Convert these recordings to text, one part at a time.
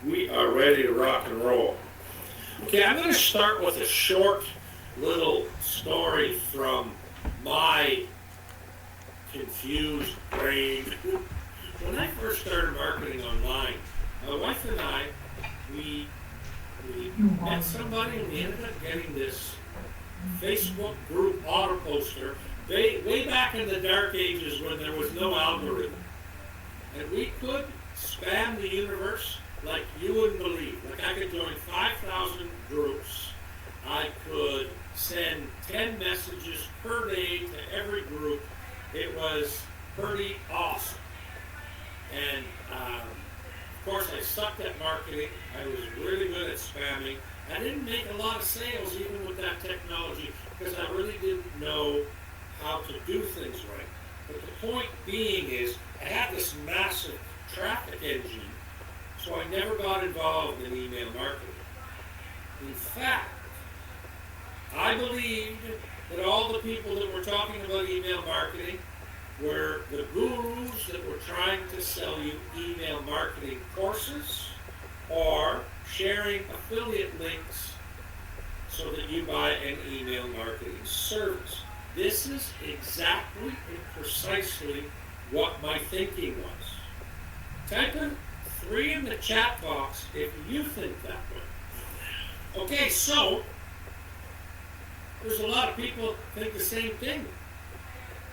We are ready to rock and roll. Okay, I'm going to start with a short little story from my confused brain. When I first started marketing online, my wife and I, we, we met somebody and we ended up getting this Facebook group auto poster way back in the dark ages when there was no algorithm. And we could spam the universe like you wouldn't believe. Like I could join 5,000 groups. I could send 10 messages per day to every group. It was pretty awesome. And of course I sucked at marketing. I was really good at spamming. I didn't make a lot of sales even with that technology because I really didn't know how to do things right. But the point being is I had this massive traffic engine, so I never got involved in email marketing. In fact, I believed that all the people that were talking about email marketing were the gurus that were trying to sell you email marketing courses or sharing affiliate links so that you buy an email marketing service. This is exactly and precisely what my thinking was. Type in 3 in the chat box if you think that way. Okay, so there's a lot of people think the same thing.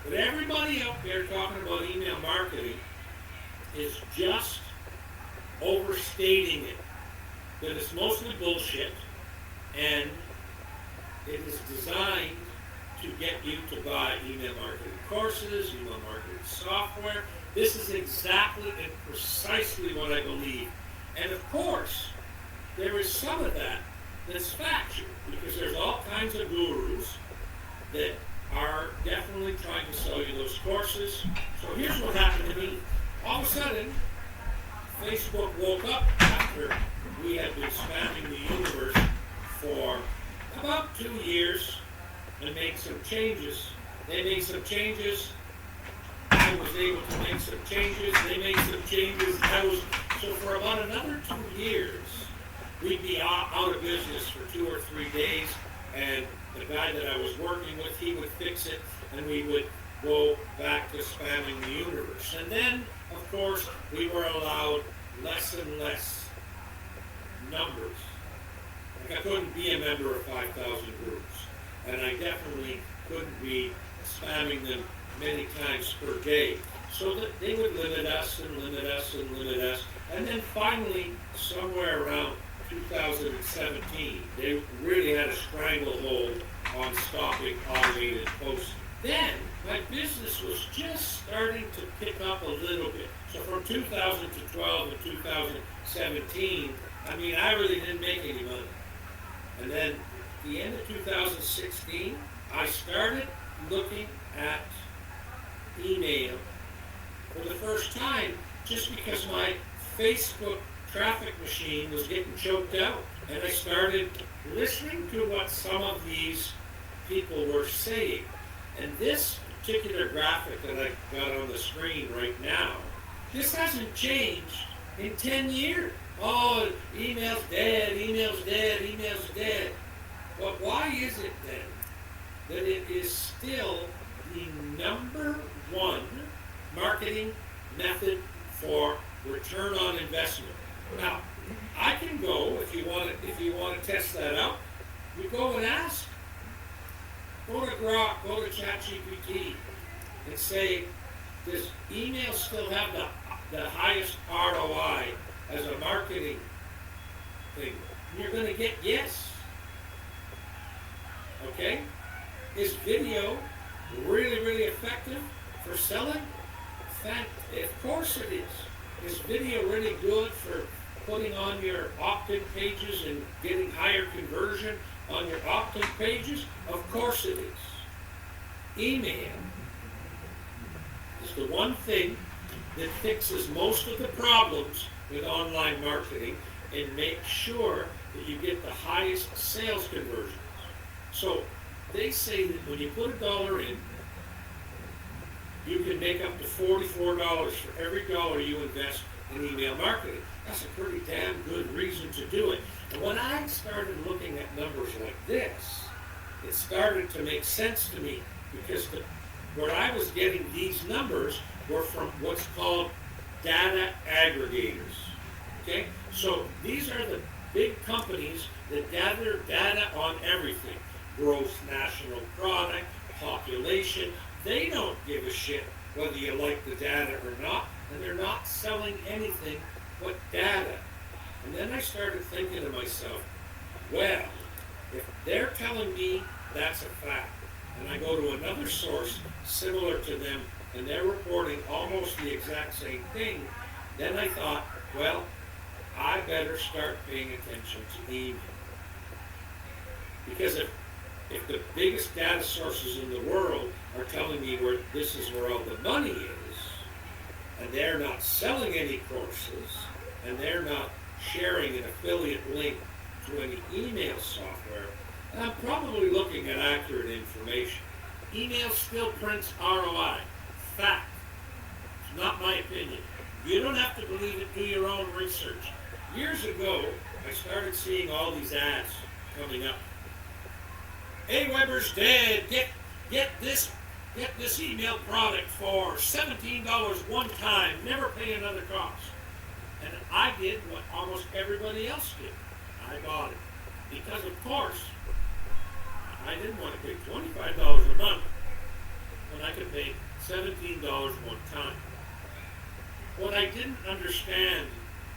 But everybody out there talking about email marketing is just overstating it. That it's mostly bullshit and it is designed to get you to buy email marketing courses, email marketing software. This is exactly and precisely what I believe. And of course, there is some of that that's factual because there's all kinds of gurus that are definitely trying to sell you those courses. So here's what happened to me. All of a sudden, Facebook woke up after we had been spamming the universe for about 2 years and made some changes. They made some changes. I was able to make some changes. They made some changes. So for about another 2 years, we'd be out of business for 2 or 3 days, and the guy that I was working with, he would fix it, and we would go back to spamming the universe. And then, of course, we were allowed less and less numbers. Like I couldn't be a member of 5,000 groups, and I definitely couldn't be spamming them many times per day. So that they would limit us and limit us and limit us. And then finally, somewhere around 2017, they really had a stranglehold on stopping automated posting. Then my business was just starting to pick up a little bit. So from 2012 to 2017, I mean, I really didn't make any money. And then at the end of 2016, I started looking at email for the first time just because my Facebook traffic machine was getting choked out. And I started listening to what some of these people were saying. And this particular graphic that I got on the screen right now, this hasn't changed in 10 years. Oh, email's dead, email's dead, email's dead. But why is it then that it is still the number one marketing method for return on investment? Now, I can go if you want to test that out. You go and ask. Go to Grok, go to ChatGPT, and say, does email still have the highest ROI as a marketing thing? And you're going to get yes. Okay? Is video really, really effective for selling? Of course it is. Is video really good for putting on your opt-in pages and getting higher conversion on your opt-in pages? Of course it is. Email is the one thing that fixes most of the problems with online marketing and makes sure that you get the highest sales conversions. So they say that when you put $1 in, you can make up to $44 for every dollar you invest in email marketing. That's a pretty damn good reason to do it. And when I started looking at numbers like this, it started to make sense to me, because where I was getting these numbers were from what's called data aggregators. Okay? So these are the big companies that gather data on everything. Gross national product, population. They don't give a shit whether you like the data or not, and they're not selling anything but data. And then I started thinking to myself, well, if they're telling me that's a fact, and I go to another source similar to them, and they're reporting almost the exact same thing, then I thought, well, I better start paying attention to email. Because if the biggest data sources in the world are telling me where this is where all the money is, and they're not selling any courses, and they're not sharing an affiliate link to any email software, I'm probably looking at accurate information. Email still prints ROI. Fact. It's not my opinion. You don't have to believe it. Do your own research. Years ago, I started seeing all these ads coming up. AWeber's dead. Get this email product for $17 one time. Never pay another cost. And I did what almost everybody else did. I bought it. Because of course, I didn't want to pay $25 a month when I could pay $17 one time. What I didn't understand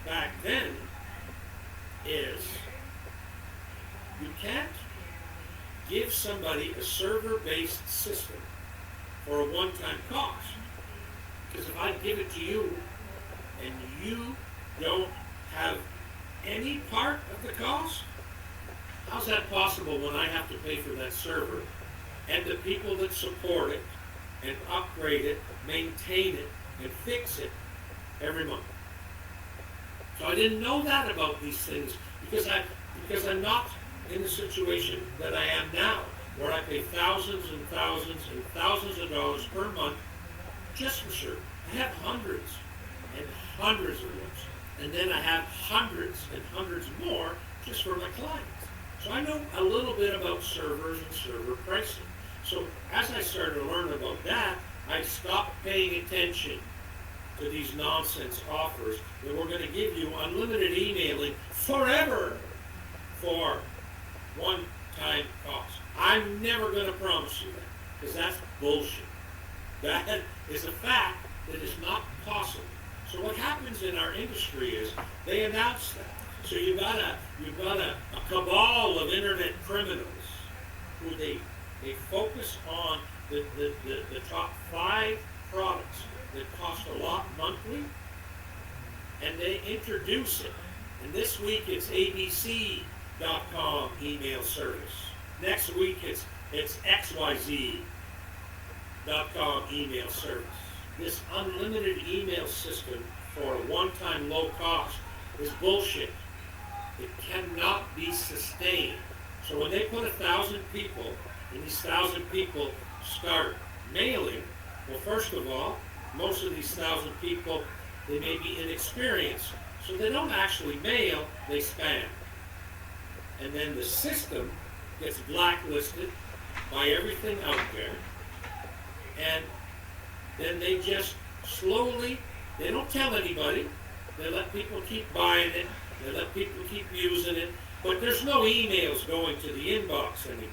back then is you can't give somebody a server-based system for a one-time cost. Because if I give it to you and you don't have any part of the cost, how's that possible when I have to pay for that server and the people that support it and upgrade it, maintain it, and fix it every month? So I didn't know that about these things because I'm not in the situation that I am now, where I pay thousands and thousands and thousands of dollars per month just for server. I have hundreds and hundreds of those, and then I have hundreds and hundreds more just for my clients. So I know a little bit about servers and server pricing. So as I started to learn about that, I stopped paying attention to these nonsense offers that were going to give you unlimited emailing forever for one-time cost. I'm never going to promise you that, because that's bullshit. That is a fact that is not possible. So what happens in our industry is they announce that. So you've got a cabal of internet criminals who they focus on the top 5 products that cost a lot monthly, and they introduce it. And this week it's ABC.com email service. Next week it's XYZ.com email service. This unlimited email system for a one-time low cost is bullshit. It cannot be sustained. So when they put 1,000 people, and these 1,000 people start mailing, well, first of all, most of these 1,000 people, they may be inexperienced. So they don't actually mail, they spam. And then the system gets blacklisted by everything out there. And then they just slowly, they don't tell anybody. They let people keep buying it. They let people keep using it. But there's no emails going to the inbox anymore,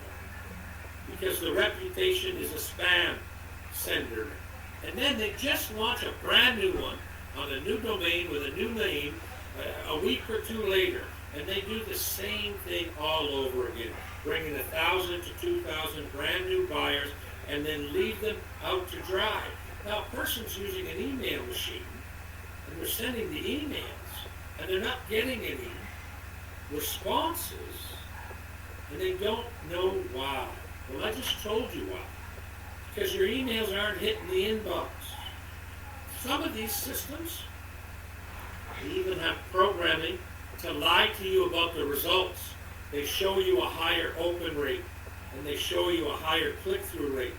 because the reputation is a spam sender. And then they just launch a brand new one on a new domain with a new name a week or two later. And they do the same thing all over again, bringing 1,000 to 2,000 brand new buyers and then leave them out to dry. Now, a person's using an email machine, and they're sending the emails, and they're not getting any responses, and they don't know why. Well, I just told you why. Because your emails aren't hitting the inbox. Some of these systems, they even have programming to lie to you about the results. They show you a higher open rate, and they show you a higher click-through rate.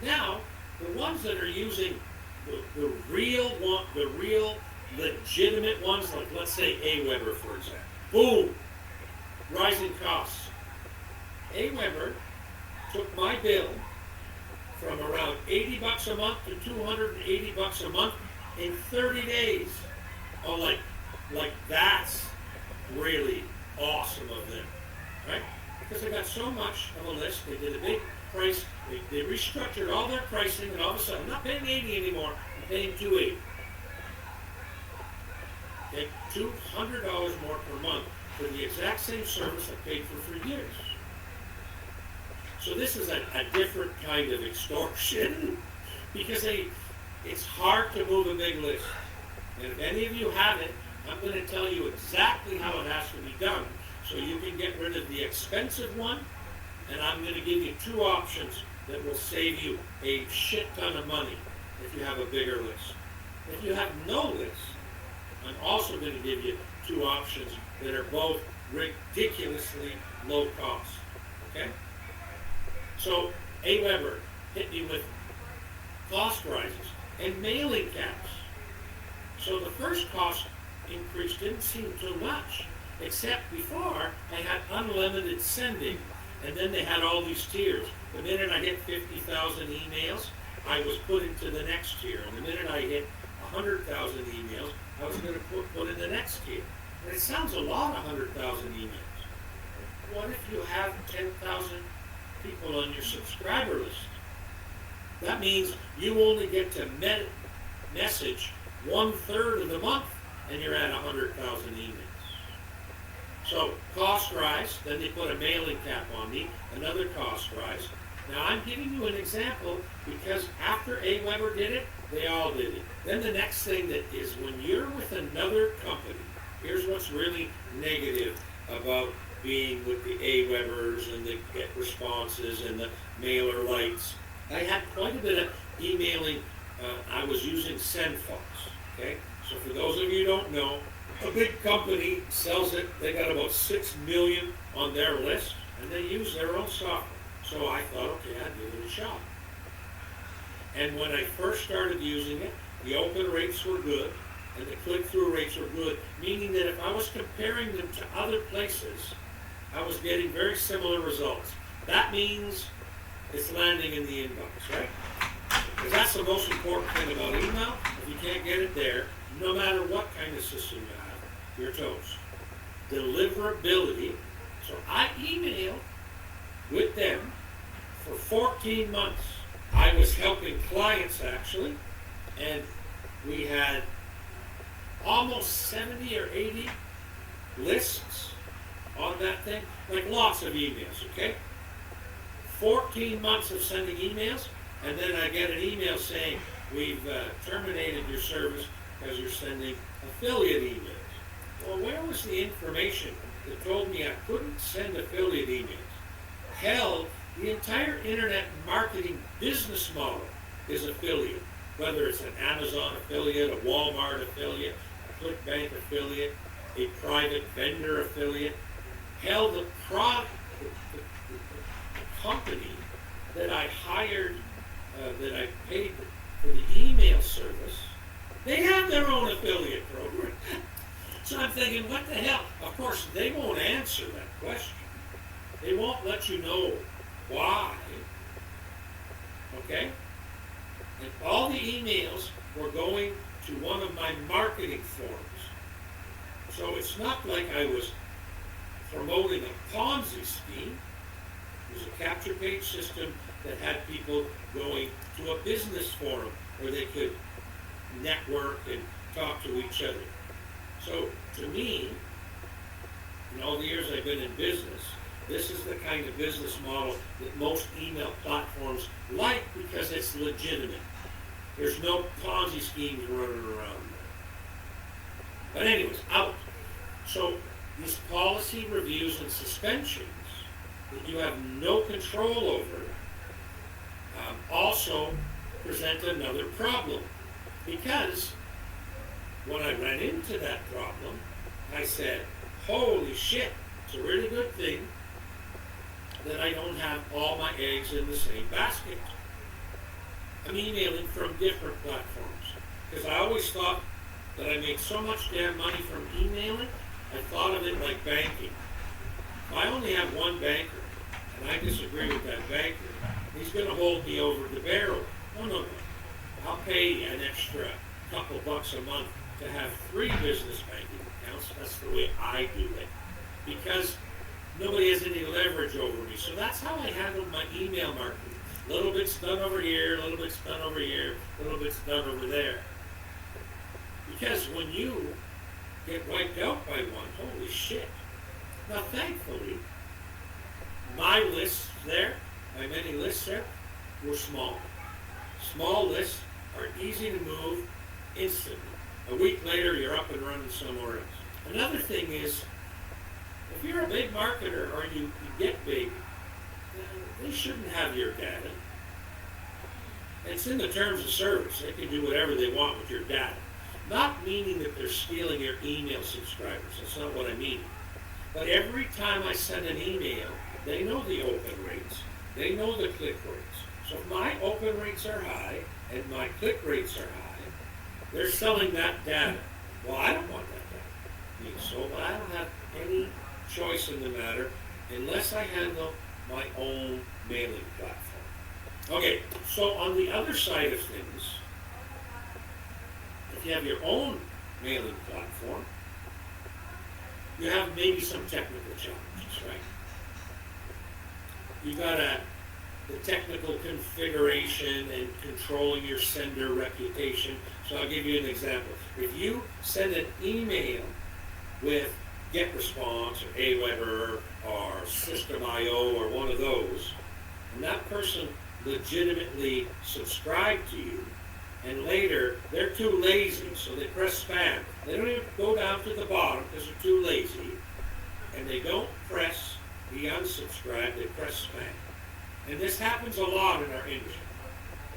Now, The ones that are using the real one, the real legitimate ones, like let's say AWeber, for example. Boom! Rising costs. AWeber took my bill from around $80 a month to $280 a month in 30 days. Oh, like that's really awesome of them, right? Because they got so much of a list, they did a big price, they restructured all their pricing, and all of a sudden, I'm not paying $80 anymore, I'm paying $280. Okay, $200 more per month for the exact same service I paid for years. So this is a different kind of extortion because it's hard to move a big list. And if any of you have it, I'm going to tell you exactly how it has to be done so you can get rid of the expensive one, and I'm going to give you two options that will save you a shit ton of money if you have a bigger list. If you have no list, I'm also going to give you two options that are both ridiculously low cost. Okay? So AWeber hit me with cost rises and mailing caps. So the first cost increase didn't seem too much, except before I had unlimited sending, and then they had all these tiers. The minute I hit 50,000 emails, I was put into the next tier. And the minute I hit 100,000 emails, I was going to put in the next tier. And it sounds a lot, 100,000 emails. What if you have 10,000 people on your subscriber list? That means you only get to message 1/3 of the month, and you're at 100,000 emails. So cost rise, then they put a mailing cap on me, another cost rise. Now I'm giving you an example because after AWeber did it, they all did it. Then the next thing that is when you're with another company, here's what's really negative about being with the AWebers and the get responses and the mailer lights. I had quite a bit of emailing. I was using SendFox. Okay, so for those of you who don't know, a big company sells it. They got about 6 million on their list, and they use their own software. So I thought, okay, I'd give it a shot. And when I first started using it, the open rates were good, and the click-through rates were good, meaning that if I was comparing them to other places, I was getting very similar results. That means it's landing in the inbox, right? Because that's the most important thing about email. If you can't get it there, no matter what kind of system you have, you're toast. Deliverability. So I emailed with them for 14 months. I was helping clients actually, and we had almost 70 or 80 lists on that thing, like lots of emails, okay? 14 months of sending emails, and then I get an email saying, we've terminated your service because you're sending affiliate emails. Well, where was the information that told me I couldn't send affiliate emails? Hell, the entire internet marketing business model is affiliate. Whether it's an Amazon affiliate, a Walmart affiliate, a ClickBank affiliate, a private vendor affiliate. Hell, the company that I hired, that I paid for the email service, they have their own affiliate program. So I'm thinking, what the hell? Of course, they won't answer that question. They won't let you know why. Okay? And all the emails were going to one of my marketing forums. So it's not like I was promoting a Ponzi scheme. It was a capture page system that had people going to a business forum where they could network and talk to each other. So to me, in all the years I've been in business, this is the kind of business model that most email platforms like because it's legitimate. There's no Ponzi schemes running around there. But anyways, out. So these policy reviews and suspensions that you have no control over also present another problem. Because when I ran into that problem, I said, holy shit, it's a really good thing that I don't have all my eggs in the same basket. I'm emailing from different platforms. Because I always thought that I made so much damn money from emailing, I thought of it like banking. If I only have one banker, and I disagree with that banker, he's going to hold me over the barrel. No. I'll pay an extra couple bucks a month to have 3 business banking accounts. That's the way I do it. Because nobody has any leverage over me. So that's how I handle my email marketing. A little bit's done over here, a little bit's done over here, a little bit's done over there. Because when you get wiped out by one, holy shit. Now thankfully, my lists there, my many lists there, were small. Small lists are easy to move instantly. A week later, you're up and running somewhere else. Another thing is, if you're a big marketer or you get big, they shouldn't have your data. It's in the terms of service. They can do whatever they want with your data. Not meaning that they're stealing your email subscribers. That's not what I mean. But every time I send an email, they know the open rates. They know the click rates. So if my open rates are high and my click rates are high, they're selling that data. Well, I don't want that data. So I don't have any choice in the matter unless I handle my own mailing platform. Okay, so on the other side of things, if you have your own mailing platform, you have maybe some technical challenges, right? You got the technical configuration and controlling your sender reputation. So I'll give you an example. If you send an email with GetResponse or Aweber or System.io or one of those, and that person legitimately subscribed to you, and later they're too lazy, so they press spam. They don't even go down to the bottom because they're too lazy, and they don't press the unsubscribe, they press spam. And this happens a lot in our industry,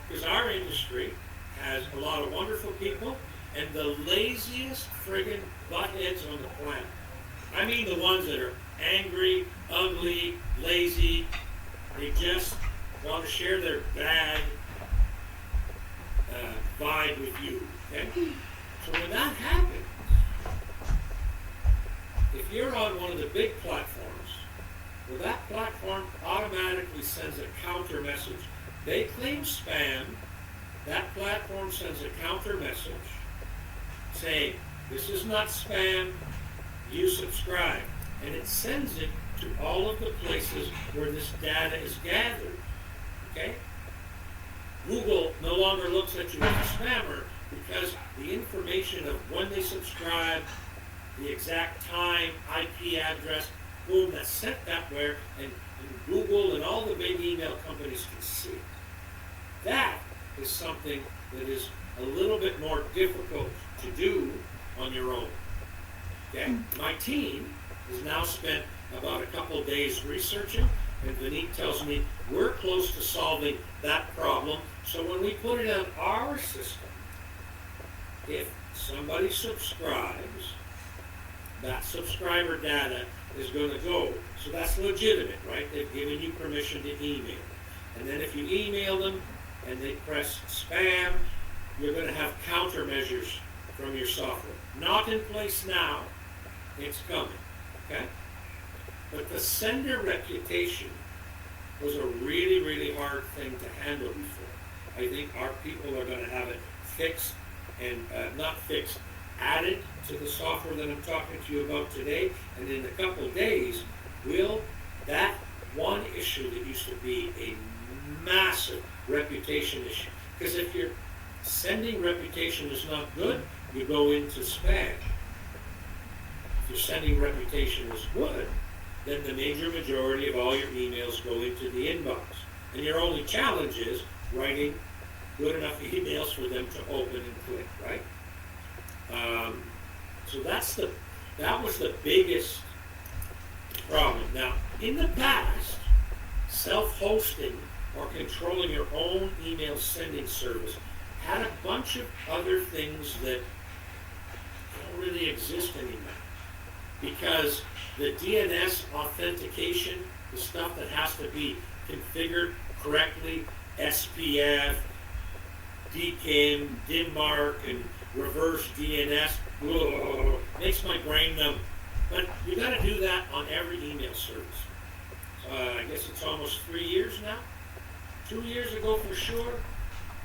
because our industry has a lot of wonderful people and the laziest friggin' buttheads on the planet. I mean the ones that are angry, ugly, lazy. They just want to share their bad vibe with you. Okay? So when that happens, if you're on one of the big platforms, well, that platform automatically sends a counter message. They claim spam. That platform sends a counter message saying, this is not spam, you subscribe. And it sends it to all of the places where this data is gathered. Okay? Google no longer looks at you as a spammer because the information of when they subscribe, the exact time, IP address, boom, that's sent that way, and Google and all the big email companies can see it. That is something that is a little bit more difficult to do on your own. Okay? My team has now spent about a couple of days researching, and Vineet tells me we're close to solving that problem. So when we put it on our system, if somebody subscribes, that subscriber data is going to go. So that's legitimate, right? They've given you permission to email. And then if you email them and they press spam, you're going to have countermeasures from your software. Not in place now, it's coming, okay? But the sender reputation was a really, really hard thing to handle before. I think our people are going to have it fixed and not fixed, added to the software that I'm talking to you about today. And in a couple of days, that one issue that used to be a massive reputation issue. Because if your sending reputation is not good, you go into spam. If your sending reputation is good, then the major majority of all your emails go into the inbox. And your only challenge is writing good enough emails for them to open and click, right? So that was the biggest problem. Now, in the past, self-hosting or controlling your own email sending service had a bunch of other things that don't really exist anymore. Because the DNS authentication, the stuff that has to be configured correctly, SPF, DKIM, DIMMARC, and reverse DNS. Whoa, makes my brain numb. But you got to do that on every email service. I guess it's almost 3 years now. 2 years ago for sure,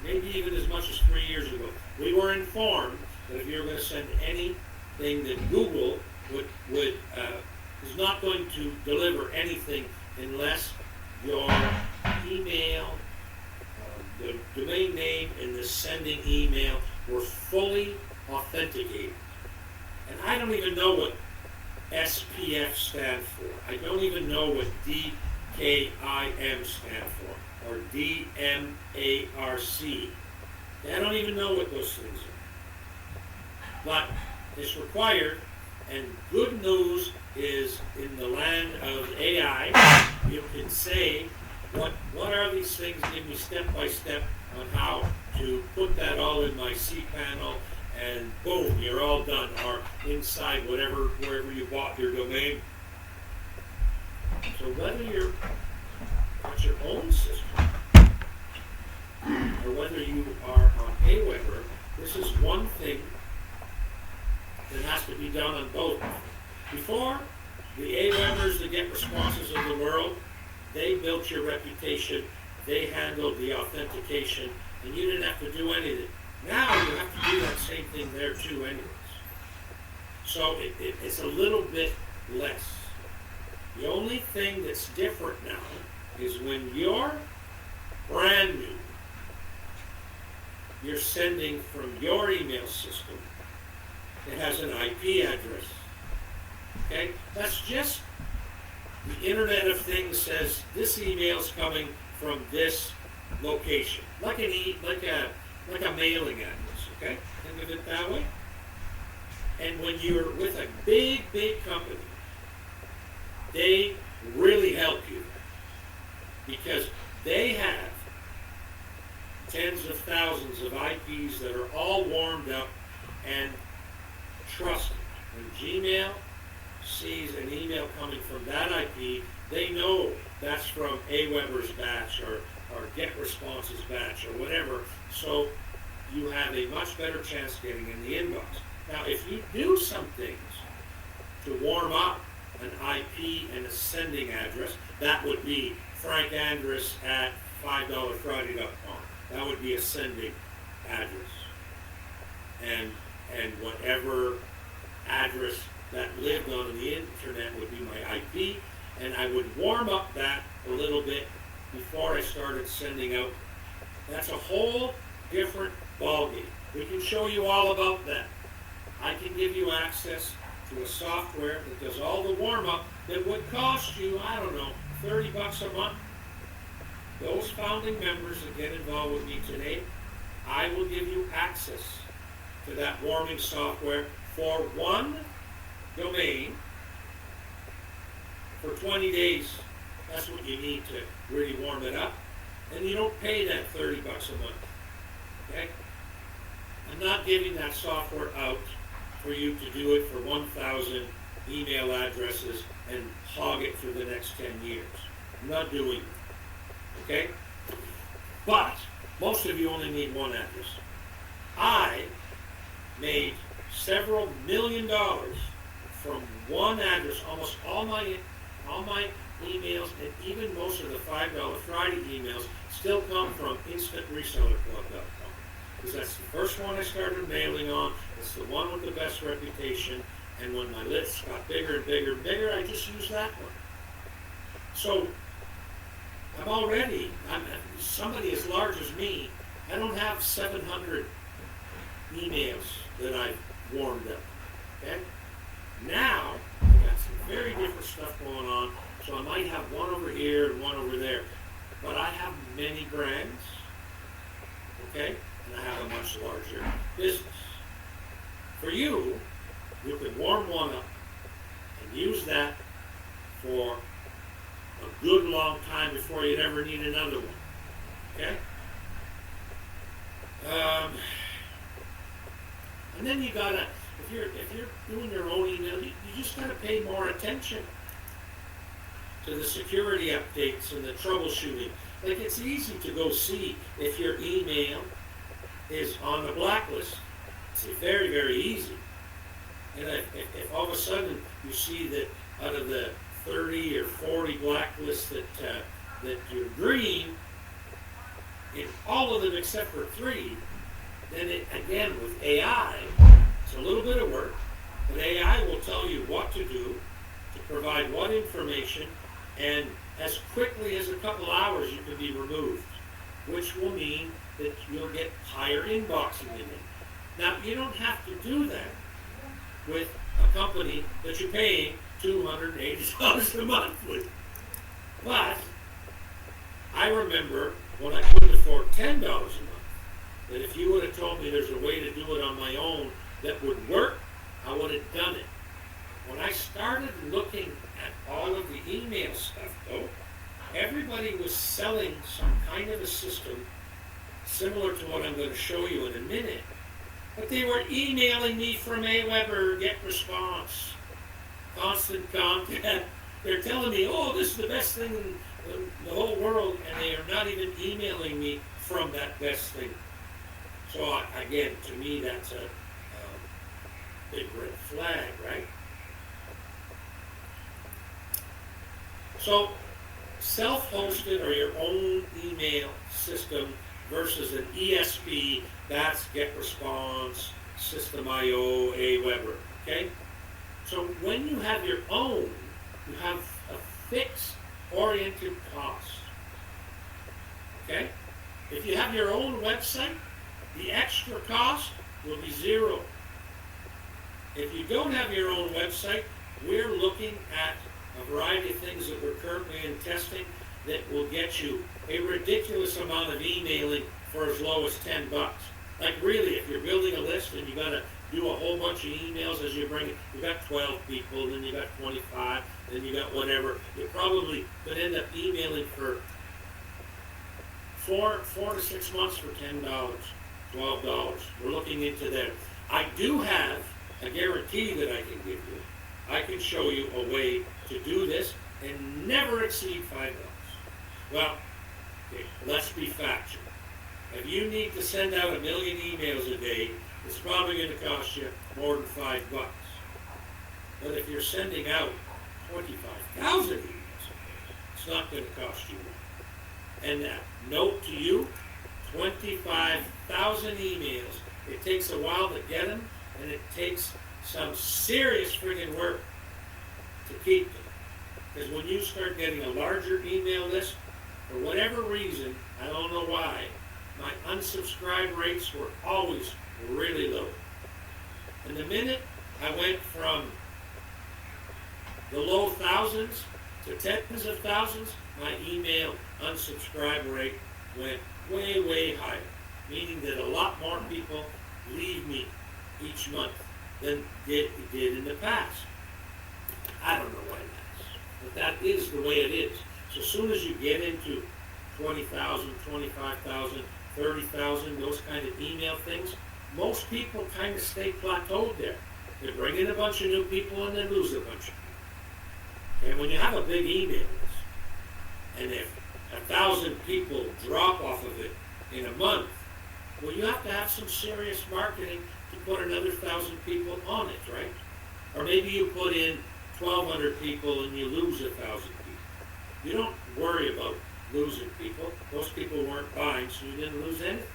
maybe even as much as 3 years ago. We were informed that if you're going to send anything, that Google is not going to deliver anything unless your email, the domain name, and the sending email were fully authenticated. And I don't even know what SPF stand for. I don't even know what DKIM stand for, or DMARC. I don't even know what those things are. But it's required, and good news is in the land of AI, you can say, what are these things? Give me step by step on how to put that all in my cPanel, and boom, you're all done. Or inside wherever you bought your domain. So whether you're got your own system or whether you are on Aweber, this is one thing that has to be done on both. Before, the Awebers, the Get Responses of the world, they built your reputation, they handled the authentication, and you didn't have to do anything. Now you have to do that same thing there too anyways. So it's a little bit less. The only thing that's different now is when you're brand new, you're sending from your email system. It has an IP address. Okay? That's just the Internet of Things says this email's coming from this location. Like a mailing address, okay? Think of it that way. And when you're with a big company, they really help you because they have tens of thousands of IPs that are all warmed up and trusted. When Gmail sees an email coming from that IP, they know that's from Aweber's batch or Get Responses batch or whatever, so you have a much better chance getting in the inbox. Now, if you do some things to warm up an IP and a sending address, that would be Frank Andrus at $5friday.com. That would be a sending address. And whatever address that lived on the internet would be my IP, and I would warm up that a little bit before I started sending out. That's a whole different ballgame. We can show you all about that. I can give you access to a software that does all the warm-up that would cost you, I don't know, $30 a month. Those founding members that get involved with me today, I will give you access to that warming software for one domain for 20 days. That's what you need to really warm it up. And you don't pay that $30 a month. Okay? I'm not giving that software out for you to do it for 1,000 email addresses and hog it for the next 10 years. I'm not doing it. Okay? But most of you only need one address. I made several $1 million from one address. Almost all my emails and even most of the $5 Friday emails still come from InstantResellerClub.com, because that's the first one I started mailing on. It's the one with the best reputation, and when my list got bigger and bigger and bigger, I just used that one. So I'm somebody as large as me. I don't have 700 emails that I've warmed up. Okay? Now I've got some very different stuff going on, so I might have one over here and one over there. But I have many brands, okay? And I have a much larger business. For you, you can warm one up and use that for a good long time before you'd ever need another one, okay? And then you gotta, if you're doing your own email, you just gotta pay more attention to the security updates and the troubleshooting. Like, it's easy to go see if your email is on the blacklist. It's very, very easy. And if all of a sudden you see that out of the 30 or 40 blacklists that you're green, in all of them except for 3, then again with AI, it's a little bit of work, but AI will tell you what to do to provide what information, and as quickly as a couple hours you can be removed, which will mean that you'll get higher inboxing in it. Now, you don't have to do that with a company that you're paying $280 a month with. But I remember when I couldn't afford $10 a month, that if you would have told me there's a way to do it on my own that would work, I would have done it. When I started looking at all of the email stuff, though, everybody was selling some kind of a system similar to what I'm going to show you in a minute. But they were emailing me from AWeber, get response, constant contact. They're telling me, oh, this is the best thing in the whole world, and they are not even emailing me from that best thing. So again, to me, that's a big red flag, right? So self-hosted or your own email system versus an ESP, that's GetResponse, System.io, AWeber, okay? So when you have your own, you have a fixed oriented cost, okay? If you have your own website, the extra cost will be 0. If you don't have your own website, we're looking at a variety of things that we're currently in testing that will get you a ridiculous amount of emailing for as low as $10. Like really, if you're building a list and you got to do a whole bunch of emails as you bring it, you got 12 people, then you got 25, then you got whatever. You probably could end up emailing for 4 to 6 months for $10, $12. We're looking into that. I do have a guarantee that I can give you. I can show you a way to do this and never exceed $5. Well, okay, let's be factual. If you need to send out 1 million emails a day, it's probably going to cost you more than $5. But if you're sending out 25,000 emails a day, it's not going to cost you more. And note to you, 25,000 emails. It takes a while to get them, and it takes some serious friggin' work to keep them. Because when you start getting a larger email list, for whatever reason, I don't know why, my unsubscribe rates were always really low. And the minute I went from the low thousands to tens of thousands, my email unsubscribe rate went way, way higher. Meaning that a lot more people leave me each month than did in the past. I don't know why that is, but that is the way it is. So as soon as you get into 20,000, 25,000, 30,000, those kind of email things, most people kind of stay plateaued there. They bring in a bunch of new people and then lose a bunch of people. And when you have a big email list, and if 1,000 people drop off of it in a month, well, you have to have some serious marketing to put another 1,000 people on it, right? Or maybe you put in 1,200 people and you lose 1,000 people. You don't worry about losing people. Those people weren't buying, so you didn't lose anything.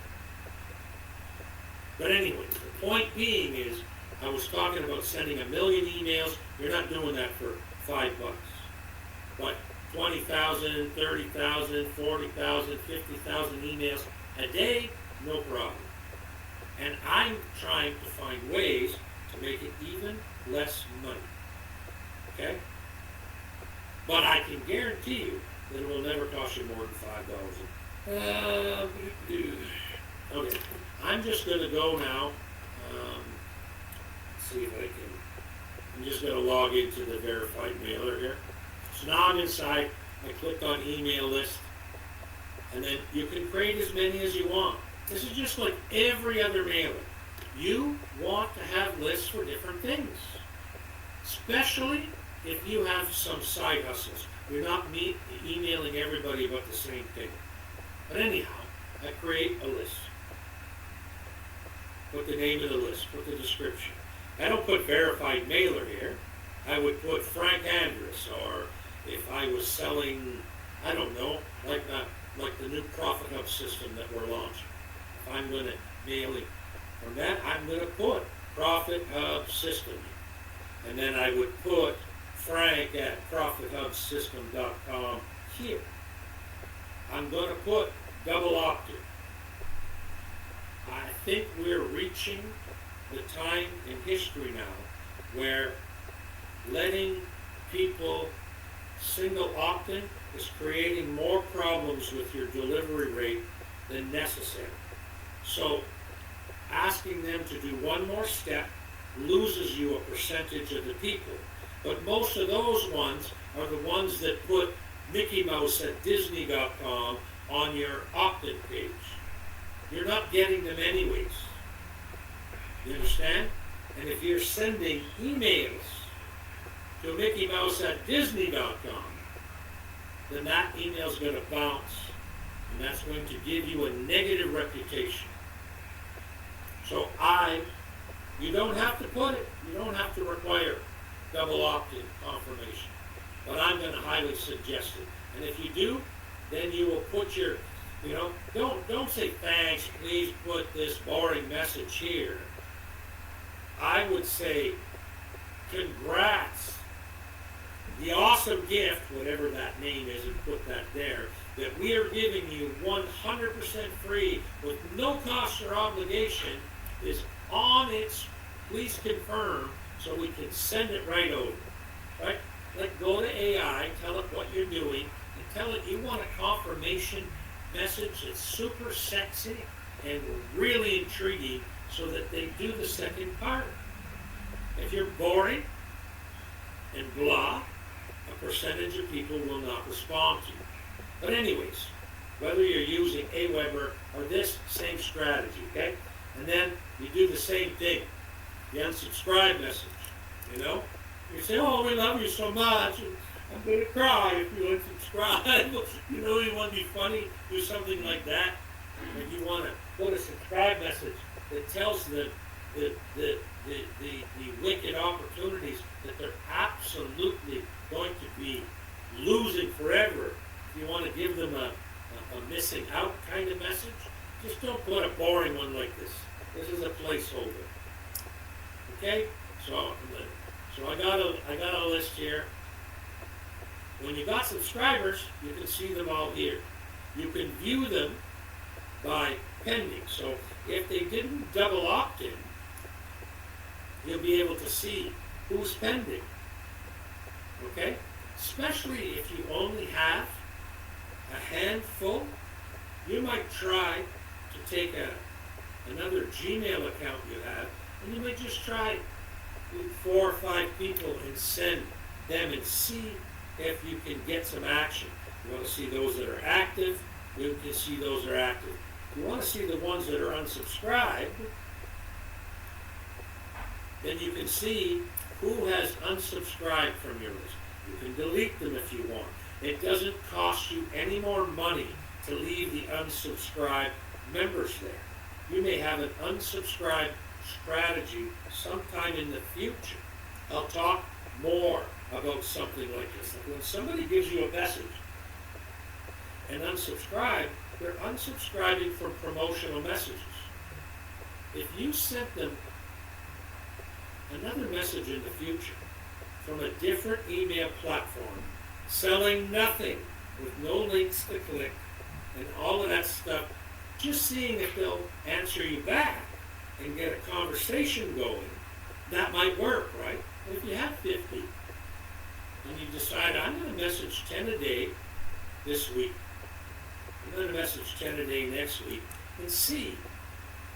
But anyway, the point being is, I was talking about sending 1 million emails. You're not doing that for $5. But 20,000, 30,000, 40,000, 50,000 emails a day, no problem. And I'm trying to find ways to make it even less money. Okay? But I can guarantee you that it will never cost you more than $5. Okay. I'm just going to go now. Let's see if I can. I'm just going to log into the verified mailer here. So now I'm inside. I click on email list. And then you can create as many as you want. This is just like every other mailer. You want to have lists for different things. Especially if you have some side hustles. You're not emailing everybody about the same thing. But anyhow, I create a list. put the name of the list, put the description. I don't put verified mailer here. I would put Frank Andrus, or if I was selling, I don't know, like the new Profit Hub system that we're launching. If I'm going to mail it from that, I'm going to put Profit Hub System. And then I would put Frank at ProfitHubSystem.com here. I'm going to put double opt-in. I think we're reaching the time in history now where letting people single opt-in is creating more problems with your delivery rate than necessary. So asking them to do one more step loses you a percentage of the people. But most of those ones are the ones that put Mickey Mouse at Disney.com on your opt-in page. You're not getting them anyways. You understand? And if you're sending emails to Mickey Mouse at Disney.com, then that email is going to bounce. And that's going to give you a negative reputation. So you don't have to put it. You don't have to require double opt-in confirmation. But I'm going to highly suggest it. And if you do, then you will put your, don't say thanks, please put this boring message here. I would say congrats. The awesome gift, whatever that name is, and put that there, that we are giving you 100% free with no cost or obligation is on its, please confirm, so we can send it right over. Right? Like go to AI, tell it what you're doing, and tell it you want a confirmation message that's super sexy and really intriguing so that they do the second part. If you're boring and blah, a percentage of people will not respond to you. But anyways, whether you're using Aweber or this, same strategy, okay? And then you do the same thing. The unsubscribe message, You say, oh, we love you so much, and I'm going to cry if you unsubscribe. You want to be funny, do something like that. And you want to put a subscribe message that tells them the wicked opportunities that they're absolutely going to be losing forever. If you want to give them a missing out kind of message, just don't put a boring one like this. This is a placeholder. Okay? So I got a list here. When you got subscribers, you can see them all here. You can view them by pending. So if they didn't double opt-in, you'll be able to see who's pending. Okay? Especially if you only have a handful, you might try to take another Gmail account you have, and you might just try 4 or 5 people and send them and see if you can get some action. You want to see those that are active, you can see those that are active. If you want to see the ones that are unsubscribed, then you can see who has unsubscribed from your list. You can delete them if you want. It doesn't cost you any more money to leave the unsubscribed members there. You may have an unsubscribe strategy sometime in the future. I'll talk more about something like this. When somebody gives you a message and unsubscribe, they're unsubscribing from promotional messages. If you sent them another message in the future from a different email platform, selling nothing, with no links to click, and all of that stuff, just seeing if they'll answer you back and get a conversation going, that might work, right? But if you have 50, and you decide, I'm going to message 10 a day this week, I'm going to message 10 a day next week, and see,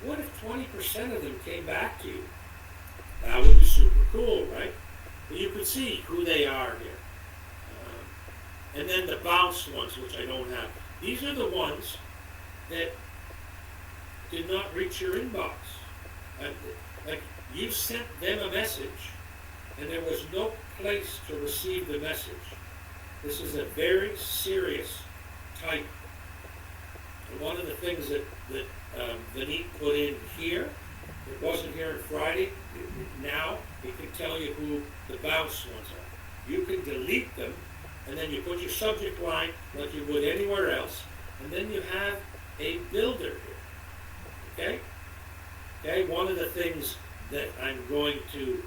what if 20% of them came back to you? That would be super cool, right? But you could see who they are here. And then the bounced ones, which I don't have. These are the ones that did not reach your inbox. Like you sent them a message, and there was no place to receive the message. This is a very serious type. And one of the things that Vineet put in here it wasn't here on Friday, now it can tell you who the bounced ones are. You can delete them, and then you put your subject line like you would anywhere else, and then you have a builder here. Okay? Okay, one of the things that I'm going to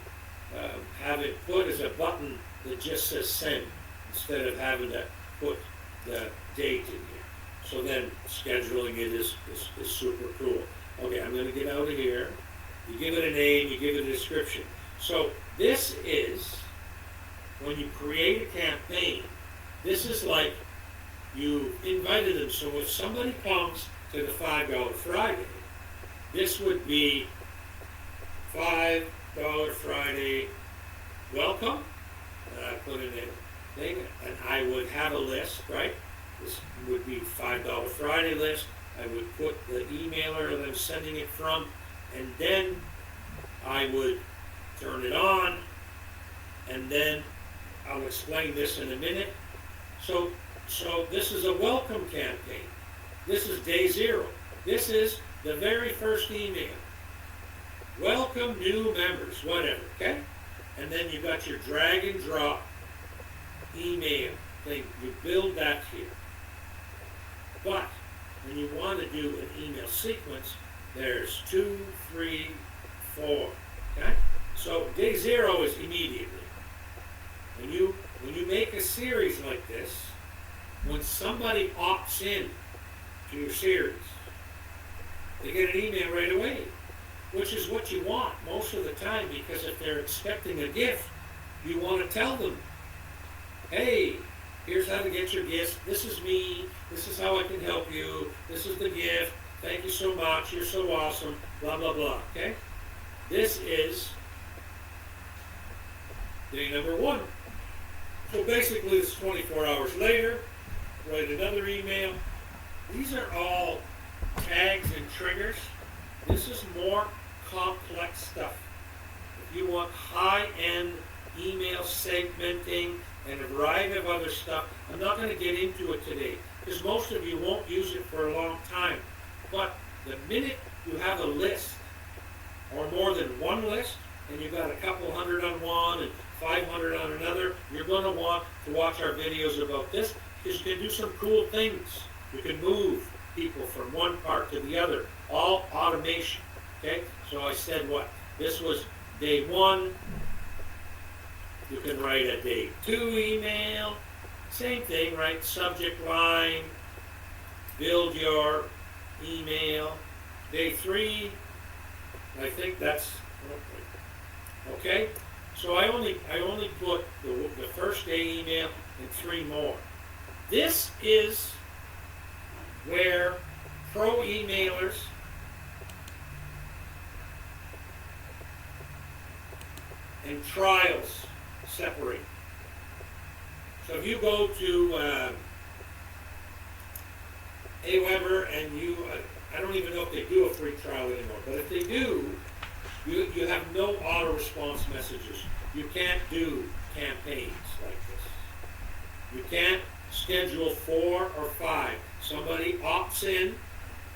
have it put is a button that just says send, instead of having to put the date in here. So then scheduling it is super cool. Okay, I'm going to get out of here. You give it a name, you give it a description. So this is, when you create a campaign, this is like you invited them. So if somebody comes to the $5 Friday, this would be $5 Friday welcome. And I put in a thing, and I would have a list, right? This would be $5 Friday list. I would put the emailer that I'm sending it from, and then I would turn it on, and then I'll explain this in a minute. So this is a welcome campaign. This is day 0. This is the very first email. Welcome new members, whatever, okay? And then you got your drag and drop email thing. You build that here. But when you want to do an email sequence, there's 2, 3, 4, okay? So day 0 is immediately. When you make a series like this, when somebody opts in to your series, they get an email right away, which is what you want most of the time, because if they're expecting a gift, you want to tell them, hey, here's how to get your gift. This is me. This is how I can help you. This is the gift. Thank you so much. You're so awesome. Blah, blah, blah. Okay? This is day number 1. So basically, it's 24 hours later. Write another email. These are all tags and triggers. This is more complex stuff. If you want high-end email segmenting and a variety of other stuff, I'm not going to get into it today, because most of you won't use it for a long time. But the minute you have a list, or more than one list, and you've got a couple hundred on one and 500 on another, you're going to want to watch our videos about this, because you can do some cool things. You can move people from one part to the other, all automation. Okay, so I said what? This was day 1. You can write a day 2 email. Same thing, right? Subject line. Build your email. Day 3. I think that's okay. So I only put the first day email and 3 more. This is where pro emailers and trials separate. So if you go to Aweber and I don't even know if they do a free trial anymore, but if they do, you have no auto response messages. You can't do campaigns like this. You can't schedule 4 or 5. Somebody opts in,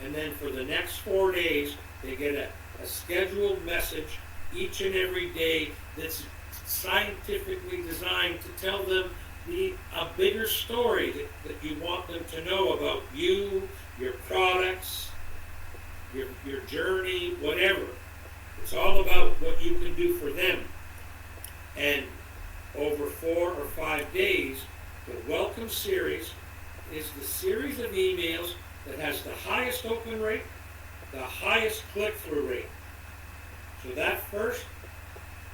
and then for the next 4 days, they get a scheduled message each and every day that's scientifically designed to tell them a bigger story that you want them to know about you, your products, your journey, whatever. It's all about what you can do for them. And over 4 or 5 days, the Welcome Series is the series of emails that has the highest open rate, the highest click-through rate. So that first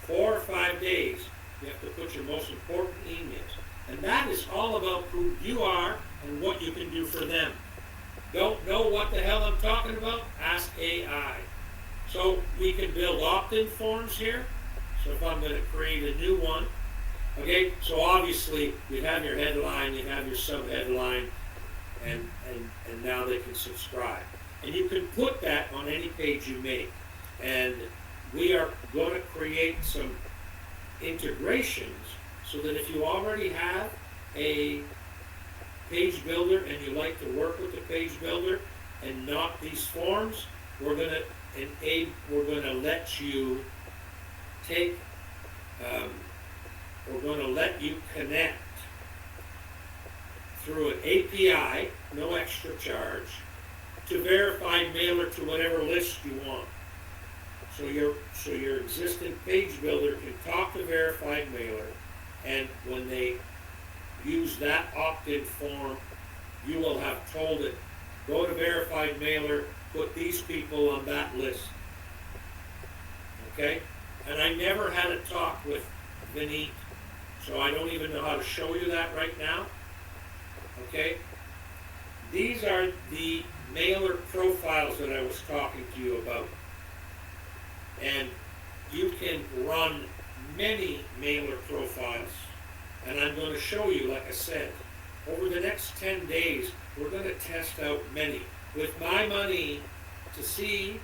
4 or 5 days, you have to put your most important emails. And that is all about who you are and what you can do for them. Don't know what the hell I'm talking about? Ask AI. So we can build opt-in forms here. So if I'm going to create a new one, okay, so obviously you'd have your headline, you'd have your sub-headline, and now they can subscribe. And you can put that on any page you make. And we are going to create some integrations so that if you already have a page builder and you like to work with the page builder and not these forms, we're going to and Abe, we're going to let you take, we're going to let you connect through an API, no extra charge, to verified mailer to whatever list you want. So your existing page builder can talk to verified mailer, and when they use that opt-in form, you will have told it, go to verified mailer, put these people on that list. Okay? And I never had a talk with Vinny, so I don't even know how to show you that right now. Okay? These are the mailer profiles that I was talking to you about. And you can run many mailer profiles. And I'm going to show you, like I said, over the next 10 days, we're going to test out many with my money to see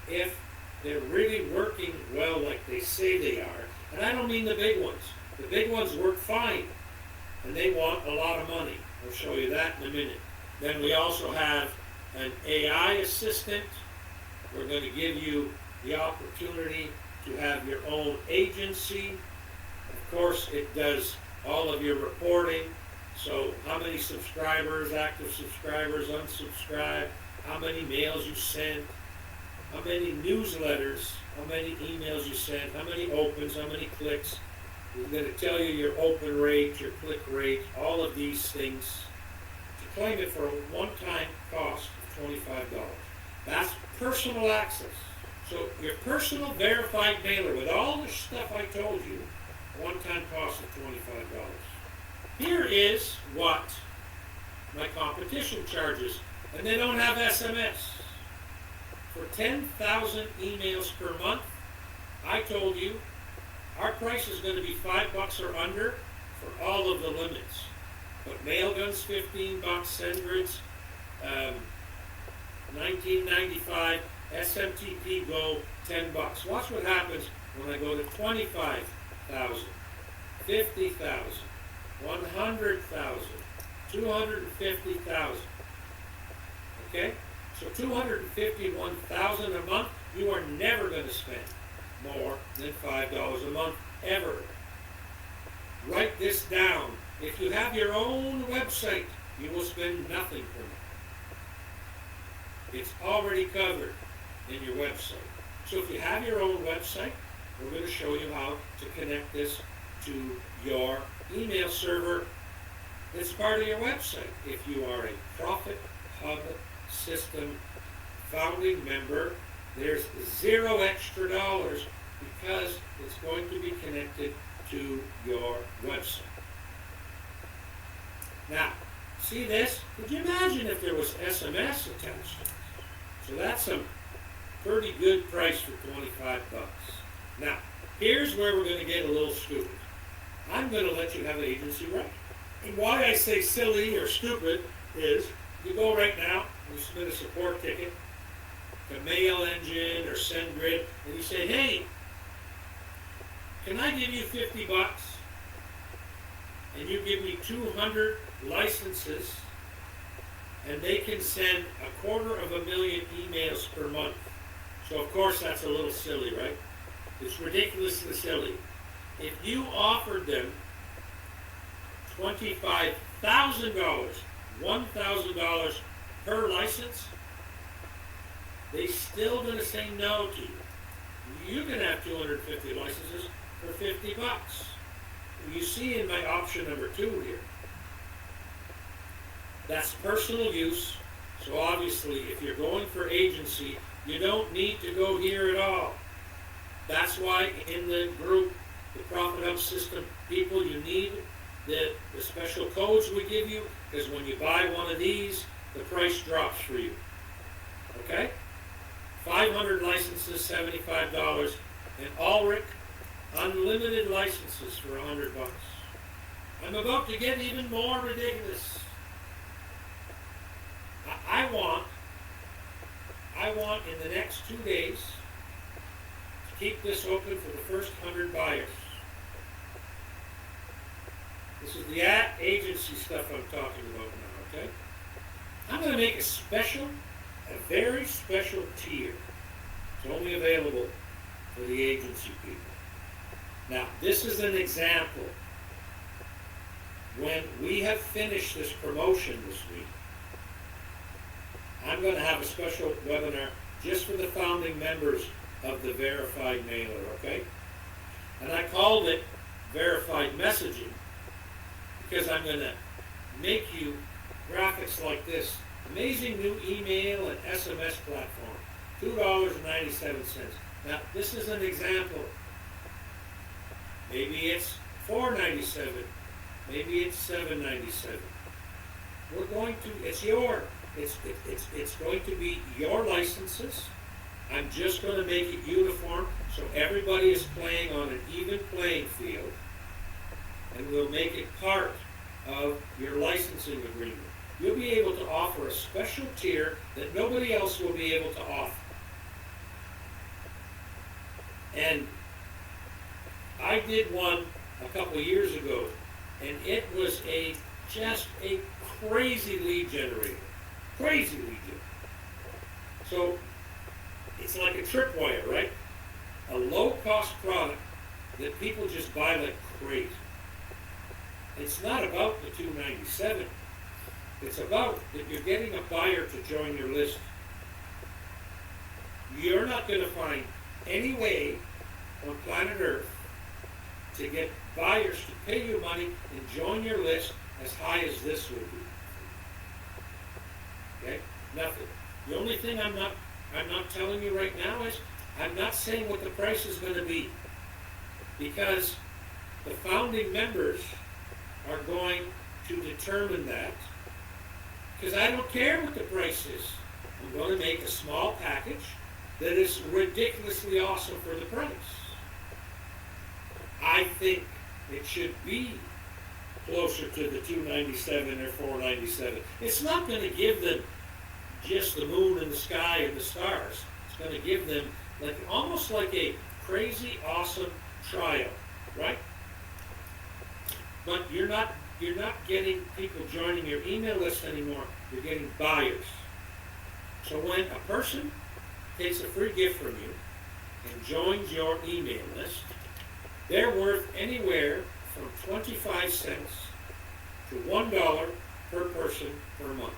if they're really working well like they say they are. And I don't mean the big ones. The big ones work fine, and they want a lot of money. I'll show you that in a minute. Then we also have an AI assistant. We're going to give you the opportunity to have your own agency. Of course, it does all of your reporting. So how many subscribers, active subscribers, unsubscribe, how many mails you send, how many newsletters, how many emails you send, how many opens, how many clicks. We're going to tell you your open rate, your click rate, all of these things. To claim it for a one-time cost of $25. That's personal access. So your personal verified mailer with all the stuff I told you, one-time cost of $25. Here is what my competition charges, and they don't have SMS. For 10,000 emails per month, I told you our price is going to be $5 or under for all of the limits. But Mailgun's $15, SendGrid's $19.95, SMTP Go $10. Watch what happens when I go to 25,000, 50,000, 100,000, 250,000. Okay? So 251,000 a month, you are never going to spend more than $5 a month, ever. Write this down. If you have your own website, you will spend nothing per month. It's already covered in your website. So if you have your own website, we're going to show you how to connect this to your email server that's part of your website. If you are a Profit Hub System founding member, there's $0 extra because it's going to be connected to your website. Now, see this? Could you imagine if there was SMS attached to it? So that's a pretty good price for $25. Now, here's where we're going to get a little stupid. I'm going to let you have an agency right. And why I say silly or stupid is you go right now and you submit a support ticket to Mail Engine or SendGrid, and you say, hey, can I give you $50 and you give me 200 licenses and they can send 250,000 emails per month. So of course that's a little silly, right? It's ridiculously silly. If you offered them $25,000, $1,000 per license, they still going to say no to you. You can have 250 licenses for $50. You see in my option number 2 here. That's personal use. So obviously, if you're going for agency, you don't need to go here at all. That's why in the group, the Profit Hub System people, you need the special codes we give you, because when you buy one of these, the price drops for you. Okay? 500 licenses, $75, and Ulrich, unlimited licenses for $100. I'm about to get even more ridiculous. I want in the next 2 days to keep this open for the first 100 buyers. This is the agency stuff I'm talking about now, okay? I'm going to make a very special tier It's only available for the agency people. Now, this is an example. When we have finished this promotion this week, I'm going to have a special webinar just for the founding members of the Verified Mailer, okay? And I called it Verified Messaging because I'm going to make you graphics like this. Amazing new email and SMS platform, $2.97. Now, this is an example. Maybe it's $4.97. Maybe it's $7.97. We're going to, it's going to be your licenses. I'm just going to make it uniform so everybody is playing on an even playing field, and we'll make it part of your licensing agreement. You'll be able to offer a special tier that nobody else will be able to offer. And I did one a couple years ago, and it was just a crazy lead generator. Crazy lead generator. So it's like a tripwire, right? A low-cost product that people just buy like crazy. It's not about the $2.97. It's about that you're getting a buyer to join your list. You're not going to find any way on planet Earth to get buyers to pay you money and join your list as high as this will be. Okay? Nothing. The only thing I'm not telling you right now is I'm not saying what the price is going to be, because the founding members are going to determine that, because I don't care what the price is. I'm going to make a small package that is ridiculously awesome for the price. I think it should be closer to the $2.97 or $4.97. It's not going to give them just the moon and the sky and the stars. It's going to give them almost like a crazy awesome trial, right? But you're not getting people joining your email list anymore. You're getting buyers. So when a person takes a free gift from you and joins your email list, they're worth anywhere from 25 cents to $1 per person per month.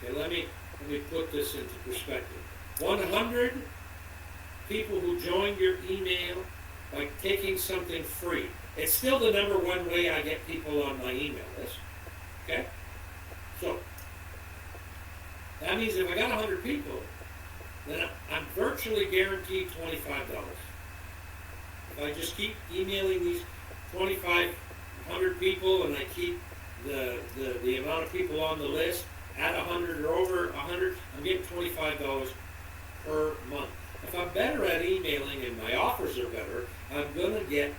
Okay, let me put this into perspective. 100 people who join your email by taking something free. It's still the number one way I get people on my email list. Okay? So, that means if I got 100 people, then I'm virtually guaranteed $25. If I just keep emailing these 2,500 people and I keep the amount of people on the list at 100 or over 100, I'm getting $25 per month. If I'm better at emailing and my offers are better, I'm going to get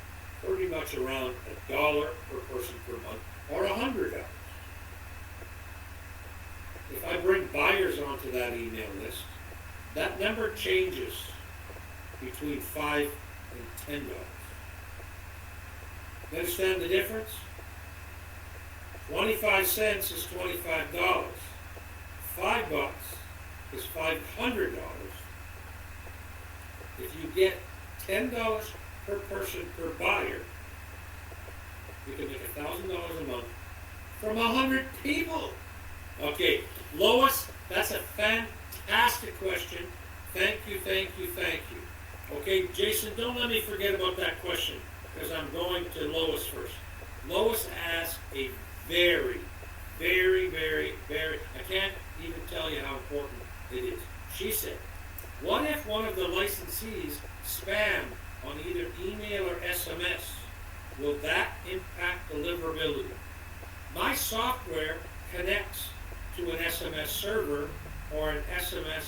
pretty much around $1 per person per month or $100. If I bring buyers onto that email list, that number changes between $5 and $10. You understand the difference? 25 cents is $25. $5 is $500. If you get $10 per person per buyer, you can make $1,000 a month from 100 people. Okay, Lois, that's a fantastic question. Thank you. Okay, Jason, don't let me forget about that question, because I'm going to Lois first. Lois asked a very, I can't even tell you how important it is. She said, what if one of the licensees spammed on either email or SMS? Will that impact deliverability? My software connects to an SMS server or an SMS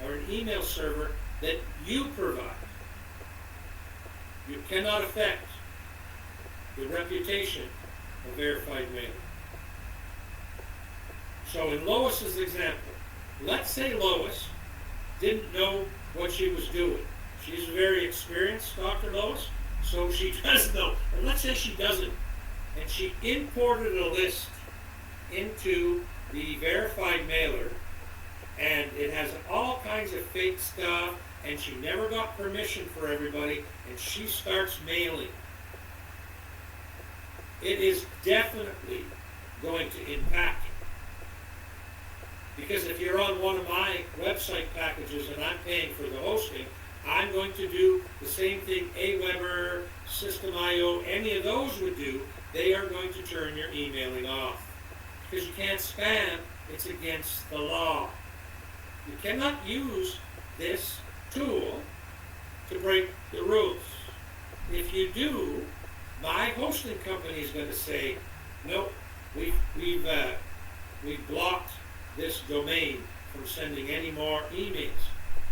or an email server that you provide. You cannot affect the reputation of verified mailing. So in Lois's example, let's say Lois didn't know what she was doing. She's very experienced, Dr. Lois, so she does know. And let's say she doesn't, and she imported a list into the verified mailer, and it has all kinds of fake stuff, and she never got permission for everybody, and she starts mailing, it is definitely going to impact you. Because if you're on one of my website packages and I'm paying for the hosting, I'm going to do the same thing Aweber, System.io, any of those would do. They are going to turn your emailing off. Because you can't spam, it's against the law. You cannot use this tool to break the rules. If you do, my hosting company is going to say, nope, we've blocked this domain from sending any more emails.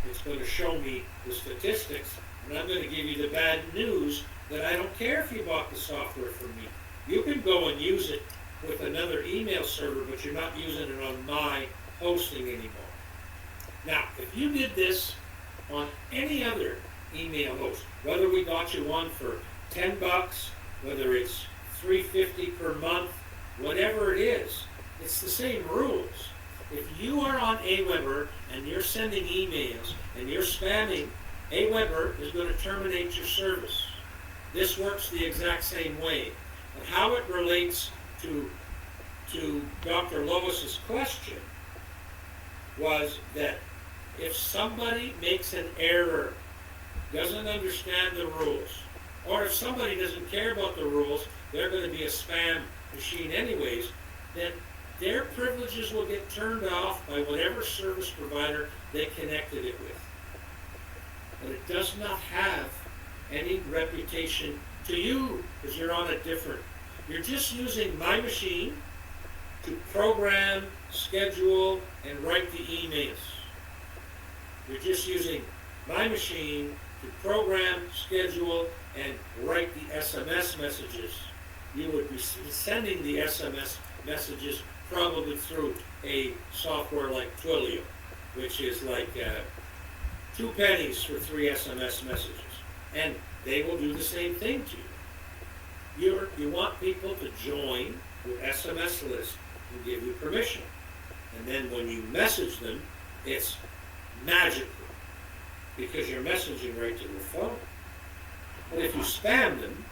It's going to show me the statistics, and I'm going to give you the bad news that I don't care if you bought the software from me. You can go and use it with another email server, but you're not using it on my hosting anymore. Now, if you did this on any other email host, whether we got you one for $10, whether it's $3.50 per month, whatever it is, it's the same rules. If you are on Aweber and you're sending emails and you're spamming, Aweber is going to terminate your service. This works the exact same way. And how it relates to Dr. Lois's question was that if somebody makes an error, doesn't understand the rules, or if somebody doesn't care about the rules, they're going to be a spam machine anyways, then their privileges will get turned off by whatever service provider they connected it with. But it does not have any reputation to you because you're on a different. You're just using my machine to program, schedule, and write the emails. You're just using my machine to program, schedule, and write the SMS messages. You would be sending the SMS messages probably through a software like Twilio, which is like 2 pennies for 3 SMS messages. And they will do the same thing to you. You want people to join your SMS list and give you permission. And then when you message them, it's magical because you're messaging right to their phone. But if you spam them,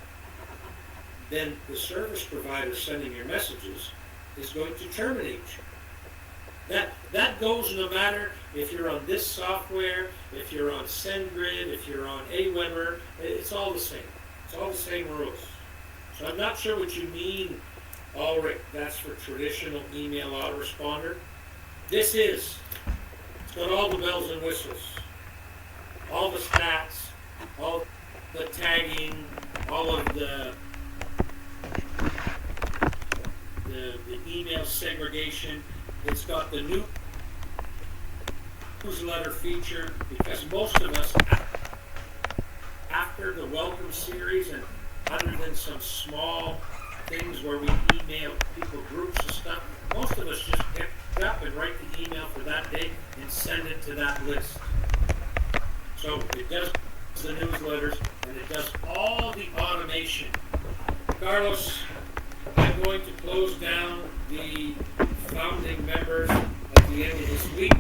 then the service provider sending your messages is going to terminate you. That goes no matter if you're on this software, if you're on SendGrid, if you're on Aweber, it's all the same. It's all the same rules. So I'm not sure what you mean, Ulrich, that's for traditional email autoresponder. It's got all the bells and whistles, all the stats, all the tagging, all of the email segregation. It's got the new newsletter feature because most of us, after the welcome series and other than some small things where we email people groups and stuff, most of us just pick up and write the email for that day and send it to that list. So it does the newsletters and it does all the automation. Carlos, I'm going to close down the founding members at the end of this week.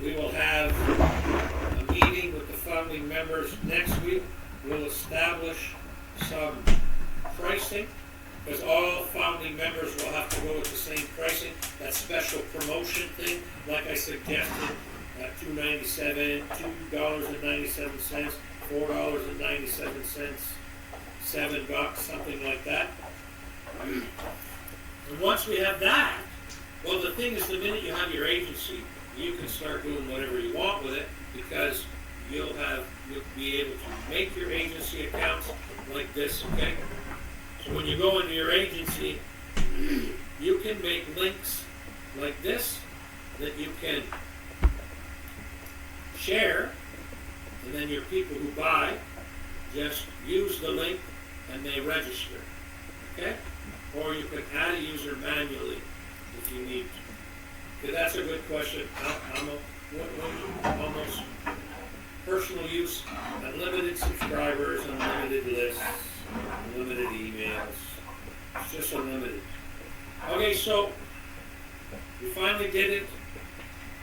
We will have a meeting with the founding members next week. We'll establish some pricing because all founding members will have to go with the same pricing. That special promotion thing, like I suggested, $2.97, $2.97, $4.97, $7, something like that. And once we have that, well, the thing is, the minute you have your agency, you can start doing whatever you want with it because you'll be able to make your agency accounts like this, okay? So when you go into your agency, you can make links like this that you can share, and then your people who buy just use the link and they register, okay? Or you can add a user manually if you need to. Okay, that's a good question. Almost personal use, unlimited subscribers, unlimited lists, unlimited emails. It's just unlimited. Okay, so we finally did it.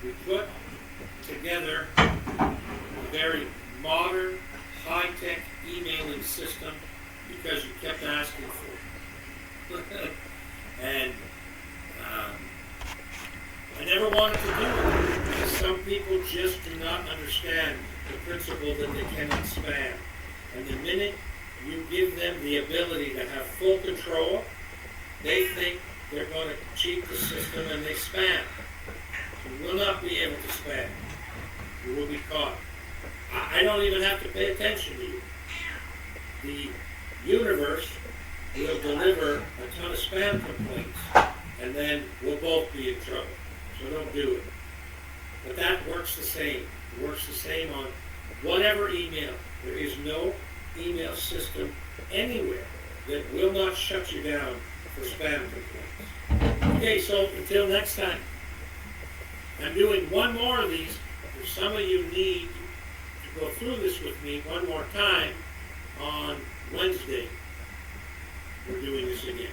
We put together very modern, high-tech emailing system because you kept asking for it. And I never wanted to do it because some people just do not understand the principle that they cannot spam. And the minute you give them the ability to have full control, they think they're going to cheat the system and they spam. You will not be able to spam. You will be caught. I don't even have to pay attention to you. The universe will deliver a ton of spam complaints, and then we'll both be in trouble. So don't do it. But that works the same. It works the same on whatever email. There is no email system anywhere that will not shut you down for spam complaints. Okay, so until next time, I'm doing one more of these. If some of you need to go through this with me one more time on Wednesday, we're doing this again.